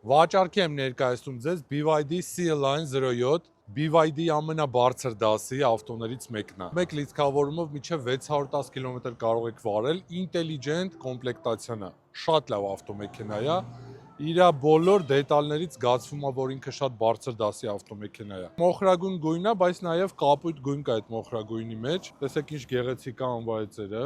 Վաճառքի եմ ներկայացնում ձեզ BYD C-Line 07, BYD ամենաբարձր դասի ավտոներից մեկն է։ Մեկ լիցքավորումով մինչև 610 կմ կարող եք վարել, ինտելիգենտ կոմպլեկտացիան է, շատ լավ ավտոմեքենա է։ Իր բոլոր դետալներից զգացվում է, որ ինքը շատ բարձր դասի ավտոմեքենա է։ Մոխրագույն գույն է, բայց նաև կապույտ գույն կա այդ մոխրագույնի մեջ։ Տեսեք ինչ գեղեցիկ է անվայծերը,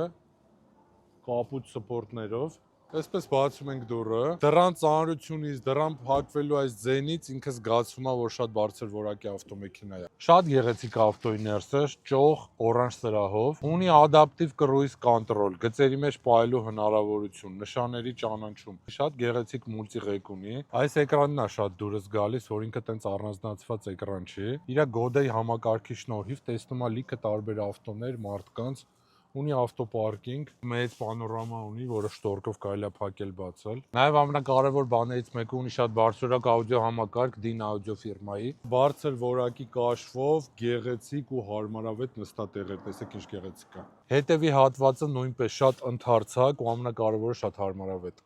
կապույտ սպորտներով։ Այսպես բացում ենք դուռը, դռան ծանրությունից, դռան փակվելու այս ձենից ինքը զգացվում է, որ շատ բարձր որակի ավտոմեքենա է։ Շատ գեղեցիկ ավտոյի ներսը, ճոխ, օրանժ սրահով, ունի ադապտիվ կրուիզ կոնտրոլ, գծերի մեջ պահելու հնարավորություն, նշանների ճանաչում։ Շատ գեղեցիկ մուլտիղեկ ունի։ Այս էկրանն է շատ դուրս գալիս, որ ինքը տենց առանձնացված էկրան չի։ Իր գոդեի համակարգի շնորհիվ տեսնում է լիքը տարբեր ավտոներ, մարդկանց։ Ունի ավտոպարկինգ, մեծ պանորամա ունի, որը շտորքով կարելի է փակել բացել։ Նաև ամենակարևոր բաներից մեկը ունի շատ բարձրորակ աուդիո համակարգ DIN Audio ֆիրմայի։ Բարձր որակի կաշվով, գեղեցիկ ու հարմարավետ նստատեղեր, տեսեք ինչ գեղեցիկ է։ Հետևի հատվածը նույնպես շատ ընդարձակ ու ամենակարևորը շատ հարմարավետ։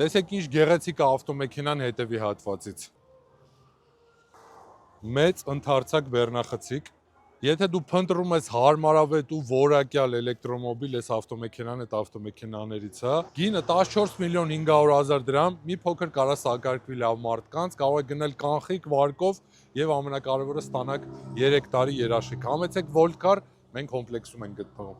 Տեսեք ինչ գեղեցիկ է ավտոմեքենան հետևի հատվածից։ Մեծ ընդարձակ բեռնախցիկ։ Եթե դու փնտրում ես հարմարավետ ու որակյալ էլեկտրոմոբիլ, այս ավտոմեքենան այդ ավտոմեքենաներից է։ Գինը 14 միլիոն 500 հազար դրամ, մի փոքր կարա սակարկվի լավ մարդկանց, կարող է գնել կանխիկ վարկով եւ ամենակարևորը ստանաք 3 տարի երաշիք։ Համեցեք Volcar, մենք կոմպլեքսում ենք գտնվում։